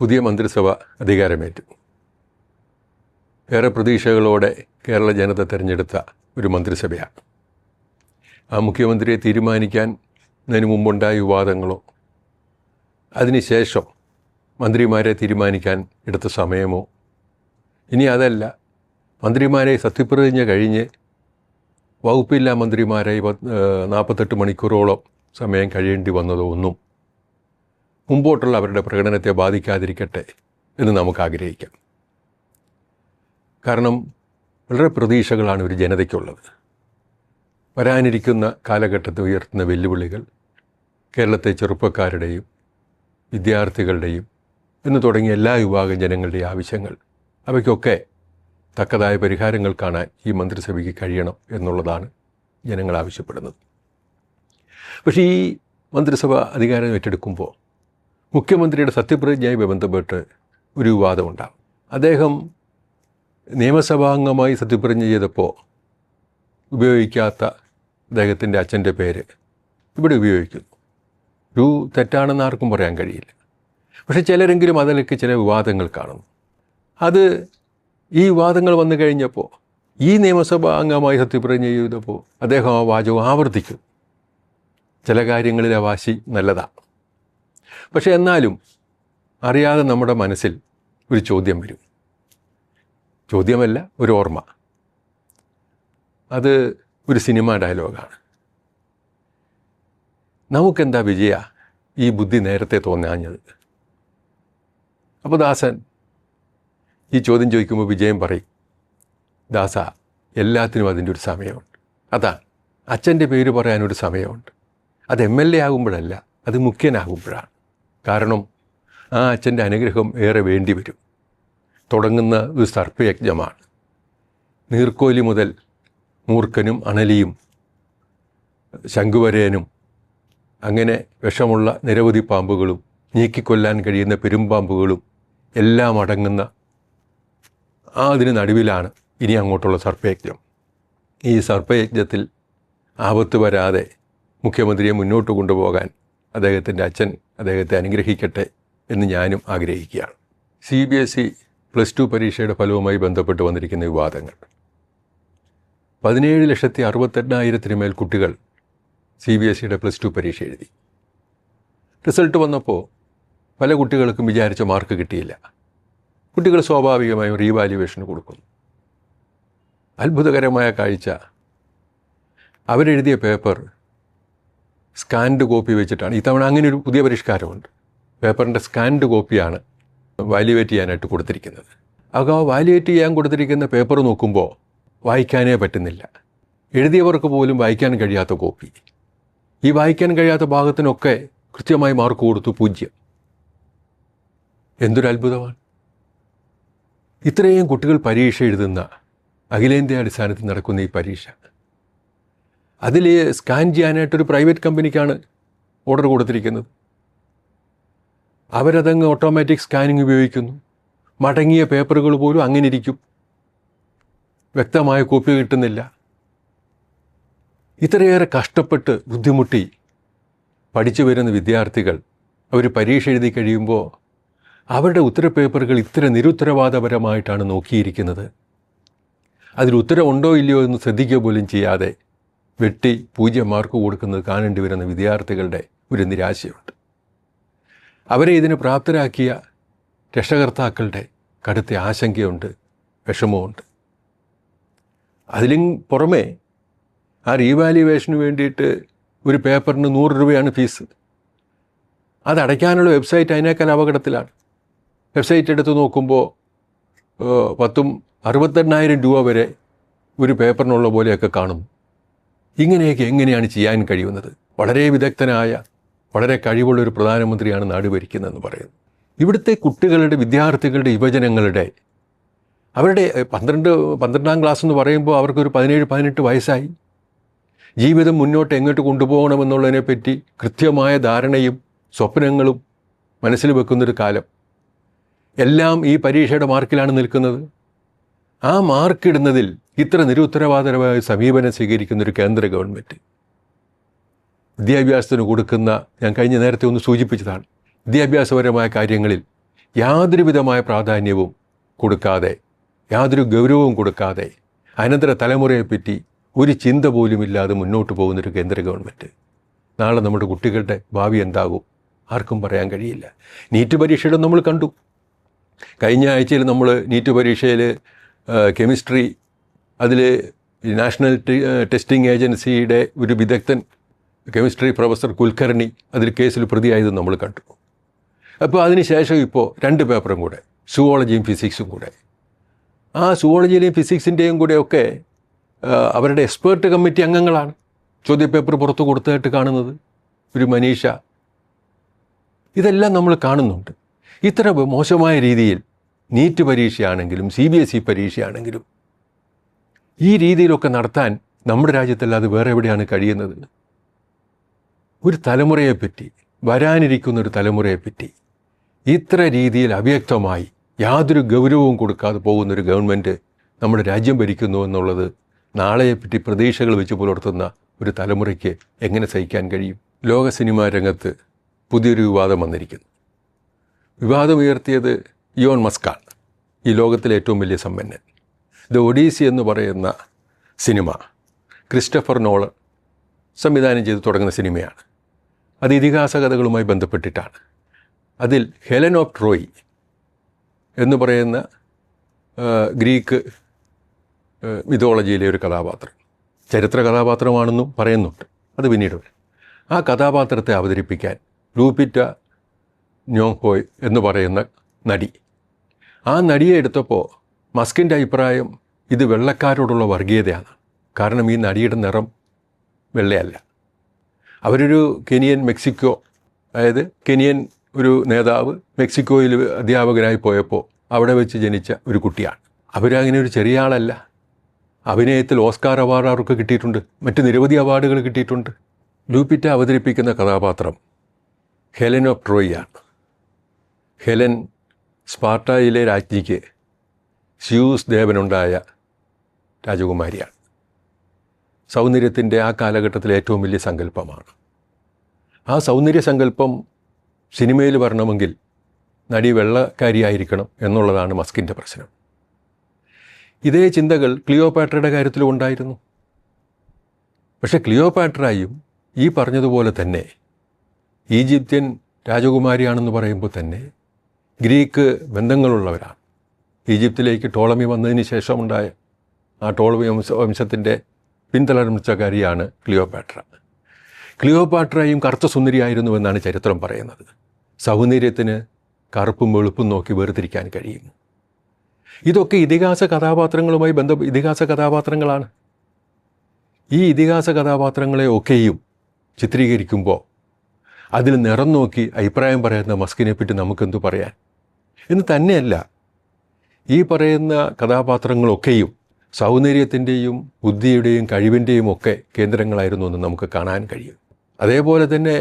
പുതിയ മന്ത്രിസഭ അധികാരമേറ്റു. ഏറെ പ്രതീക്ഷകളോടെ കേരള ജനത തിരഞ്ഞെടുത്ത ഒരു മന്ത്രിസഭയാണ്. ആ മുഖ്യമന്ത്രിയെ തീരുമാനിക്കുന്നതിന് മുമ്പുണ്ടായ വിവാദങ്ങളോ അതിനുശേഷം മന്ത്രിമാരെ തീരുമാനിക്കാൻ എടുത്ത സമയമോ, ഇനി അതല്ല മന്ത്രിമാരെ സത്യപ്രതിജ്ഞ കഴിഞ്ഞ് വകുപ്പില്ലാ മന്ത്രിമാരെ 48 മണിക്കൂറോളം സമയം കഴിയേണ്ടി വന്നതോ ഒന്നും മുമ്പോട്ടുള്ള അവരുടെ പ്രകടനത്തെ ബാധിക്കാതിരിക്കട്ടെ എന്ന് നമുക്ക് ആഗ്രഹിക്കാം. കാരണം വളരെ പ്രതീക്ഷകളാണ് ഒരു ജനതയ്ക്കുള്ളത്. വരാനിരിക്കുന്ന കാലഘട്ടത്തിൽ ഉയർത്തുന്ന വെല്ലുവിളികൾ കേരളത്തെ ചെറുപ്പക്കാരുടെയും വിദ്യാർത്ഥികളുടെയും എന്ന് തുടങ്ങിയ എല്ലാ വിഭാഗം ജനങ്ങളുടെയും ആവശ്യങ്ങൾ, അവയ്ക്കൊക്കെ തക്കതായ പരിഹാരങ്ങൾ കാണാൻ ഈ മന്ത്രിസഭയ്ക്ക് കഴിയണം എന്നുള്ളതാണ് ജനങ്ങൾ ആവശ്യപ്പെടുന്നത്. പക്ഷേ ഈ മന്ത്രിസഭ അധികാരം ഏറ്റെടുക്കുമ്പോൾ മുഖ്യമന്ത്രിയുടെ സത്യപ്രതിജ്ഞയുമായി ബന്ധപ്പെട്ട് ഒരു വിവാദമുണ്ടാകും. അദ്ദേഹം നിയമസഭാംഗമായി സത്യപ്രതിജ്ഞ ചെയ്തപ്പോൾ ഉപയോഗിക്കാത്ത അദ്ദേഹത്തിൻ്റെ അച്ഛൻ്റെ പേര് ഇവിടെ ഉപയോഗിക്കുന്നു. ഒരു തെറ്റാണെന്ന് ആർക്കും പറയാൻ കഴിയില്ല. പക്ഷേ ചിലരെങ്കിലും അതിലേക്ക് ചില വിവാദങ്ങൾ കാണുന്നു. അത് ഈ വിവാദങ്ങൾ വന്നു കഴിഞ്ഞപ്പോൾ ഈ നിയമസഭാ അംഗമായി സത്യപ്രതിജ്ഞ ചെയ്തപ്പോൾ അദ്ദേഹം ആ വാചകം ആവർത്തിക്കും. ചില കാര്യങ്ങളിൽ ആ വാശി നല്ലതാണ്. പക്ഷെ എന്നാലും അറിയാതെ നമ്മുടെ മനസ്സിൽ ഒരു ചോദ്യം വരും. ചോദ്യമല്ല, ഒരു ഓർമ്മ. അത് ഒരു സിനിമ ഡയലോഗാണ്. നമുക്കെന്താ വിജയ ഈ ബുദ്ധി നേരത്തെ തോന്നാഞ്ഞത്? അപ്പോൾ ദാസൻ ഈ ചോദ്യം ചോദിക്കുമ്പോൾ വിജയൻ പറയും, ദാസ, എല്ലാത്തിനും അതിൻ്റെ ഒരു സമയമുണ്ട്. അതാണ് അച്ഛൻ്റെ പേര് പറയാനൊരു സമയമുണ്ട്. അത് MLA ആകുമ്പോഴല്ല, അത് മുഖ്യനാകുമ്പോഴാണ്. കാരണം ആ അച്ഛൻ്റെ അനുഗ്രഹം ഏറെ വേണ്ടി വരും. തുടങ്ങുന്ന ഒരു സർപ്പയജ്ഞമാണ്. നീർക്കോലി മുതൽ മൂർഖനും അണലിയും ശംഖുവരയനും അങ്ങനെ വിഷമുള്ള നിരവധി പാമ്പുകളും നീക്കിക്കൊല്ലാൻ കഴിയുന്ന പെരുമ്പാമ്പുകളും എല്ലാം അടങ്ങുന്ന അതിന് നടുവിലാണ് ഇനി അങ്ങോട്ടുള്ള സർപ്പയജ്ഞം. ഈ സർപ്പയജ്ഞത്തിൽ ആപത്ത് വരാതെ മുഖ്യമന്ത്രിയെ മുന്നോട്ട് കൊണ്ടുപോകാൻ അദ്ദേഹത്തിൻ്റെ അച്ഛൻ അദ്ദേഹത്തെ അനുഗ്രഹിക്കട്ടെ എന്ന് ഞാനും ആഗ്രഹിക്കുകയാണ്. CBSE +2 പരീക്ഷയുടെ ഫലവുമായി ബന്ധപ്പെട്ട് വന്നിരിക്കുന്ന വിവാദങ്ങൾ. 17,68,000 മേൽ കുട്ടികൾ CBSEയുടെ +2 പരീക്ഷ എഴുതി. റിസൾട്ട് വന്നപ്പോൾ പല കുട്ടികൾക്കും വിചാരിച്ച മാർക്ക് കിട്ടിയില്ല. കുട്ടികൾ സ്വാഭാവികമായും റീവാലുവേഷന് കൊടുക്കുന്നു. അത്ഭുതകരമായ കാഴ്ച, അവരെഴുതിയ പേപ്പർ സ്കാൻഡ് കോപ്പി വെച്ചിട്ടാണ്. ഇത്തവണ അങ്ങനെ ഒരു പുതിയ പരിഷ്കാരമുണ്ട്. പേപ്പറിൻ്റെ സ്കാൻഡ് കോപ്പിയാണ് വാല്യുവേറ്റ് ചെയ്യാനായിട്ട് കൊടുത്തിരിക്കുന്നത്. ആ വാല്യുവേറ്റ് ചെയ്യാൻ കൊടുത്തിരിക്കുന്ന പേപ്പർ നോക്കുമ്പോൾ വായിക്കാനേ പറ്റുന്നില്ല. എഴുതിയവർക്ക് പോലും വായിക്കാൻ കഴിയാത്ത കോപ്പി. ഈ വായിക്കാൻ കഴിയാത്ത ഭാഗത്തിനൊക്കെ കൃത്യമായി മാർക്ക് കൊടുത്തു 0. എന്തൊരു അത്ഭുതമാണ്! ഇത്രയും കുട്ടികൾ പരീക്ഷ എഴുതുന്ന അഖിലേന്ത്യാ അടിസ്ഥാനത്തിൽ നടക്കുന്ന ഈ പരീക്ഷ, അതിൽ സ്കാൻ ചെയ്യാനായിട്ടൊരു പ്രൈവറ്റ് കമ്പനിക്കാണ് ഓർഡർ കൊടുത്തിരിക്കുന്നത്. അവരതങ്ങ് ഓട്ടോമാറ്റിക് സ്കാനിങ് ഉപയോഗിക്കുന്നു. മടങ്ങിയ പേപ്പറുകൾ പോലും അങ്ങനെ ഇരിക്കും, വ്യക്തമായ കോപ്പി കിട്ടുന്നില്ല. ഇത്രയേറെ കഷ്ടപ്പെട്ട് ബുദ്ധിമുട്ടി പഠിച്ചു വരുന്ന വിദ്യാർത്ഥികൾ അവർ പരീക്ഷ എഴുതി കഴിയുമ്പോൾ അവരുടെ ഉത്തരപേപ്പറുകൾ ഇത്ര നിരുത്തരവാദപരമായിട്ടാണ് നോക്കിയിരിക്കുന്നത്. അതിൽ ഉത്തരവുണ്ടോ ഇല്ലയോ എന്ന് ശ്രദ്ധിക്കുക പോലും ചെയ്യാതെ വെട്ടി 0 മാർക്ക് കൊടുക്കുന്നത് കാണേണ്ടി വരുന്ന വിദ്യാർത്ഥികളുടെ ഒരു നിരാശയുണ്ട്. അവരെ ഇതിന് പ്രാപ്തരാക്കിയ രക്ഷകർത്താക്കളുടെ കടുത്ത ആശങ്കയുണ്ട്, വിഷമമുണ്ട്. അതിലും പുറമെ ആ റീവാലുവേഷന് വേണ്ടിയിട്ട് ഒരു പേപ്പറിന് 100 രൂപയാണ് ഫീസ്. അതടയ്ക്കാനുള്ള വെബ്സൈറ്റ് അതിനേക്കാൾ അപകടത്തിലാണ്. വെബ്സൈറ്റ് എടുത്ത് നോക്കുമ്പോൾ 68,000 രൂപ വരെ ഒരു പേപ്പറിനുള്ള പോലെയൊക്കെ കാണുന്നു. ഇങ്ങനെയൊക്കെ എങ്ങനെയാണ് ചെയ്യാൻ കഴിയുന്നത്? വളരെ വിദഗ്ധനായ, വളരെ കഴിവുള്ളൊരു പ്രധാനമന്ത്രിയാണ് നാട് ഭരിക്കുന്നതെന്ന് പറയുന്നു. ഇവിടുത്തെ കുട്ടികളുടെ, വിദ്യാർത്ഥികളുടെ, യുവജനങ്ങളുടെ, അവരുടെ 12ാം ക്ലാസ് എന്ന് പറയുമ്പോൾ അവർക്കൊരു 17-18 വയസ്സായി. ജീവിതം മുന്നോട്ട് എങ്ങോട്ട് കൊണ്ടുപോകണമെന്നുള്ളതിനെപ്പറ്റി കൃത്യമായ ധാരണയും സ്വപ്നങ്ങളും മനസ്സിൽ വെക്കുന്നൊരു കാലം. എല്ലാം ഈ പരീക്ഷയുടെ മാർക്കിലാണ് നിൽക്കുന്നത്. ആ മാർക്കിടുന്നതിൽ ഇത്ര നിരുത്തരവാദപരമായ സമീപനം സ്വീകരിക്കുന്നൊരു കേന്ദ്ര ഗവൺമെൻറ് വിദ്യാഭ്യാസത്തിന് കൊടുക്കുന്ന, ഞാൻ കഴിഞ്ഞ നേരത്തെ ഒന്ന് സൂചിപ്പിച്ചതാണ്, വിദ്യാഭ്യാസപരമായ കാര്യങ്ങളിൽ യാതൊരു വിധമായ പ്രാധാന്യവും കൊടുക്കാതെ, യാതൊരു ഗൗരവവും കൊടുക്കാതെ, അനന്തര തലമുറയെപ്പറ്റി ഒരു ചിന്ത പോലുമില്ലാതെ മുന്നോട്ട് പോകുന്നൊരു കേന്ദ്ര ഗവൺമെൻറ്. നാളെ നമ്മുടെ കുട്ടികളുടെ ഭാവി എന്താകും ആർക്കും പറയാൻ കഴിയില്ല. നീറ്റ് പരീക്ഷയുടെ നമ്മൾ കണ്ടു. കഴിഞ്ഞ ആഴ്ചയിൽ നമ്മൾ നീറ്റ് പരീക്ഷയിൽ കെമിസ്ട്രി, അതിൽ നാഷണൽ ടെസ്റ്റിംഗ് ഏജൻസിയുടെ ഒരു വിദഗ്ധൻ കെമിസ്ട്രി പ്രൊഫസർ കുൽക്കർണി അതിൽ കേസിൽ പ്രതിയായത് നമ്മൾ കണ്ടു. അപ്പോൾ അതിനുശേഷം ഇപ്പോൾ 2 പേപ്പറും കൂടെ, സുവോളജിയും ഫിസിക്സും കൂടെ. ആ സുവോളജിയിലെയും ഫിസിക്സിൻ്റെയും കൂടെയൊക്കെ അവരുടെ എക്സ്പേർട്ട് കമ്മിറ്റി അംഗങ്ങളാണ് ചോദ്യപേപ്പർ പുറത്തു കൊടുത്തതായിട്ട് കാണുന്നത്. ഒരു മനീഷ, ഇതെല്ലാം നമ്മൾ കാണുന്നുണ്ട്. ഇത്ര മോശമായ രീതിയിൽ നീറ്റ് പരീക്ഷയാണെങ്കിലും CBSE പരീക്ഷയാണെങ്കിലും ഈ രീതിയിലൊക്കെ നടത്താൻ നമ്മുടെ രാജ്യത്തല്ലാതെ വേറെ എവിടെയാണ് കഴിയുന്നത്? ഒരു തലമുറയെപ്പറ്റി, വരാനിരിക്കുന്ന ഒരു തലമുറയെപ്പറ്റി ഇത്ര രീതിയിൽ അവ്യക്തമായി യാതൊരു ഗൗരവവും കൊടുക്കാതെ പോകുന്നൊരു ഗവൺമെൻറ് നമ്മുടെ രാജ്യം ഭരിക്കുന്നു എന്നുള്ളത് നാളെയെപ്പറ്റി പ്രതീക്ഷകൾ വെച്ച് പുലർത്തുന്ന ഒരു തലമുറയ്ക്ക് എങ്ങനെ സഹിക്കാൻ കഴിയും? ലോക സിനിമാ രംഗത്ത് പുതിയൊരു വിവാദം വന്നിരിക്കുന്നു. വിവാദമുയർത്തിയത് ഇലോൺ മസ്കാണ്, ഈ ലോകത്തിലെ ഏറ്റവും വലിയ സമ്പന്നൻ. ദ ഒഡീസി എന്ന് പറയുന്ന സിനിമ ക്രിസ്റ്റഫർ നോളൻ സംവിധാനം ചെയ്ത് തുടങ്ങുന്ന സിനിമയാണ്. അത് ഇതിഹാസ കഥകളുമായി ബന്ധപ്പെട്ടിട്ടാണ്. അതിൽ ഹെലൻ ഓഫ് ട്രോയ് എന്ന് പറയുന്ന ഗ്രീക്ക് മിഥോളജിയിലെ ഒരു കഥാപാത്രം, ചരിത്ര കഥാപാത്രമാണെന്നും പറയുന്നുണ്ട്. അത് പിന്നീട് വരും. ആ കഥാപാത്രത്തെ അവതരിപ്പിക്കാൻ ലൂപിറ്റ ന്യോങ്ഹോയ് എന്ന് പറയുന്ന നടി, ആ നടിയെ എടുത്തപ്പോൾ മസ്കിൻ്റെ അഭിപ്രായം ഇത് വെള്ളക്കാരോടുള്ള വർഗീയതയാണ്. കാരണം ഈ നടിയുടെ നിറം വെള്ളയല്ല. അവരൊരു കെനിയൻ മെക്സിക്കോ, അതായത് കെനിയൻ ഒരു നേതാവ് മെക്സിക്കോയിൽ അധ്യാപകനായി പോയപ്പോൾ അവിടെ വെച്ച് ജനിച്ച ഒരു കുട്ടിയാണ്. അവരങ്ങനെ ഒരു ചെറിയ ആളല്ല. അഭിനയത്തിൽ ഓസ്കാർ അവാർഡ് അവർക്ക് കിട്ടിയിട്ടുണ്ട്, മറ്റ് നിരവധി അവാർഡുകൾ കിട്ടിയിട്ടുണ്ട്. ലൂപിറ്റ അവതരിപ്പിക്കുന്ന കഥാപാത്രം ഹെലൻ ഓഫ് ട്രോയിയാണ്. ഹെലൻ സ്പാർട്ടയിലെ രാജ്ഞിക്ക് സ്യൂസ് ദേവനുണ്ടായ രാജകുമാരിയാണ്. സൗന്ദര്യത്തിൻ്റെ ആ കാലഘട്ടത്തിലെ ഏറ്റവും വലിയ സങ്കല്പമാണ്. ആ സൗന്ദര്യ സങ്കല്പം സിനിമയിൽ വരണമെങ്കിൽ നടി വെള്ളക്കാരിയായിരിക്കണം എന്നുള്ളതാണ് മസ്കിൻ്റെ പ്രശ്നം. ഇതേ ചിന്തകൾ ക്ലിയോപാട്രയുടെ കാര്യത്തിലും ഉണ്ടായിരുന്നു. പക്ഷേ ക്ലിയോപാട്രയും ഈ പറഞ്ഞതുപോലെ തന്നെ ഈജിപ്ഷ്യൻ രാജകുമാരിയാണെന്ന് പറയുമ്പോൾ തന്നെ ഗ്രീക്ക് ബന്ധങ്ങളുള്ളവരാണ്. ഈജിപ്തിലേക്ക് ടോളമി വന്നതിന് ശേഷമുണ്ടായ ആ ടോളമി വംശത്തിൻ്റെ പിൻതലമുറക്കാരിയാണ് ക്ലിയോപാട്ര. ക്ലിയോപാട്രയും കറുത്ത സുന്ദരിയായിരുന്നു എന്നാണ് ചരിത്രം പറയുന്നത്. സൗന്ദര്യത്തിന് കറുപ്പും വെളുപ്പും നോക്കി വേർതിരിക്കാൻ കഴിയും. ഇതൊക്കെ ഇതിഹാസ കഥാപാത്രങ്ങളുമായി ഇതിഹാസ കഥാപാത്രങ്ങളാണ്. ഈ ഇതിഹാസ കഥാപാത്രങ്ങളെ ഒക്കെയും ചിത്രീകരിക്കുമ്പോൾ അതിൽ നിറം നോക്കി അഭിപ്രായം പറയുന്ന മസ്കിനെപ്പറ്റി നമുക്കെന്തു പറയാൻ എന്ന് തന്നെയല്ല, ഈ പറയുന്ന കഥാപാത്രങ്ങളൊക്കെയും സൗന്ദര്യത്തിൻ്റെയും ബുദ്ധിയുടെയും കഴിവിൻ്റെയും ഒക്കെ കേന്ദ്രങ്ങളായിരുന്നു എന്ന് നമുക്ക് കാണാൻ കഴിയും. അതേപോലെ തന്നെ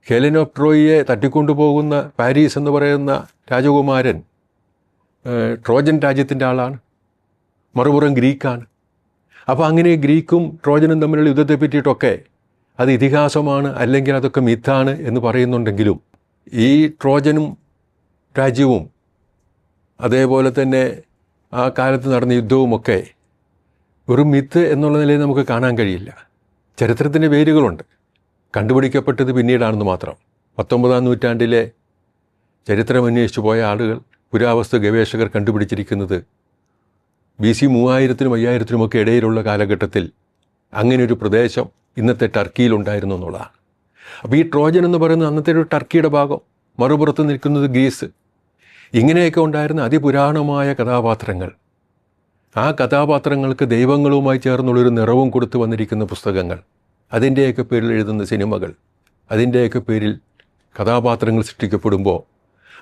ഹെലൻ ഓഫ് ട്രോയിയെ തട്ടിക്കൊണ്ടുപോകുന്ന പാരീസ് എന്ന് പറയുന്ന രാജകുമാരൻ ട്രോജൻ രാജ്യത്തിൻ്റെ ആളാണ്, മറുപുറം ഗ്രീക്കാണ്. അപ്പോൾ അങ്ങനെ ഗ്രീക്കും ട്രോജനും തമ്മിലുള്ള യുദ്ധത്തെ പറ്റിയിട്ടൊക്കെ അത് ഇതിഹാസമാണ്, അല്ലെങ്കിൽ അതൊക്കെ മിത്താണ് എന്ന് പറയുന്നുണ്ടെങ്കിലും ഈ ട്രോജനും രാജ്യവും അതേപോലെ തന്നെ ആ കാലത്ത് നടന്ന യുദ്ധവുമൊക്കെ വെറും മിത്ത് എന്നുള്ള നിലയിൽ നമുക്ക് കാണാൻ കഴിയില്ല. ചരിത്രത്തിൻ്റെ വേരുകളുണ്ട്, കണ്ടുപിടിക്കപ്പെട്ടത് പിന്നീടാണെന്ന് മാത്രം. 19-ാം നൂറ്റാണ്ടിലെ ചരിത്രം അന്വേഷിച്ചു പോയ ആളുകൾ, പുരാവസ്തു ഗവേഷകർ കണ്ടുപിടിച്ചിരിക്കുന്നത് BC 3000-നും 5000-നുമൊക്കെ ഇടയിലുള്ള കാലഘട്ടത്തിൽ അങ്ങനെയൊരു പ്രദേശം ഇന്നത്തെ ടർക്കിയിലുണ്ടായിരുന്നു എന്നുള്ളതാണ്. അപ്പോൾ ഈ ട്രോജൻ എന്ന് പറയുന്നത് അന്നത്തെ ഒരു ടർക്കിയുടെ ഭാഗം, മറുപുറത്ത് നിൽക്കുന്നത് ഗ്രീസ്. ഇങ്ങനെയൊക്കെ ഉണ്ടായിരുന്ന അതിപുരാണമായ കഥാപാത്രങ്ങൾ, ആ കഥാപാത്രങ്ങൾക്ക് ദൈവങ്ങളുമായി ചേർന്നുള്ളൊരു നിറവും കൊടുത്തു വന്നിരിക്കുന്ന പുസ്തകങ്ങൾ, അതിൻ്റെയൊക്കെ പേരിൽ എഴുതുന്ന സിനിമകൾ, അതിൻ്റെയൊക്കെ പേരിൽ കഥാപാത്രങ്ങൾ സൃഷ്ടിക്കപ്പെടുമ്പോൾ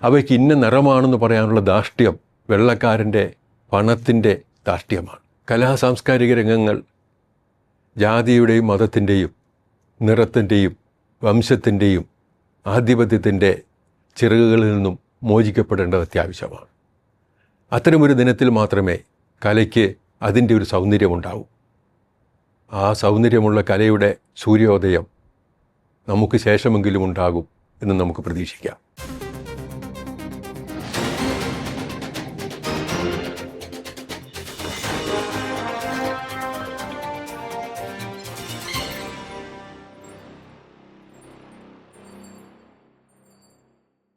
അവയ്ക്ക് ഇന്ന നിറമാണെന്ന് പറയാനുള്ള ധാർഷ്ട്യം വെള്ളക്കാരൻ്റെ പണത്തിൻ്റെ ധാർഷ്ട്യമാണ്. കലാസാംസ്കാരിക രംഗങ്ങൾ ജാതിയുടെയും മതത്തിൻ്റെയും നിറത്തിൻ്റെയും വംശത്തിൻ്റെയും ആധിപത്യത്തിൻ്റെ ചിറകുകളിൽ നിന്നും മോചിക്കപ്പെടേണ്ടത് അത്യാവശ്യമാണ്. അത്തരമൊരു ദിനത്തിൽ മാത്രമേ കലയ്ക്ക് അതിൻ്റെ ഒരു സൗന്ദര്യമുണ്ടാവൂ. ആ സൗന്ദര്യമുള്ള കലയുടെ സൂര്യോദയം നമുക്ക് ശേഷമെങ്കിലും ഉണ്ടാകും എന്ന് നമുക്ക് പ്രതീക്ഷിക്കാം.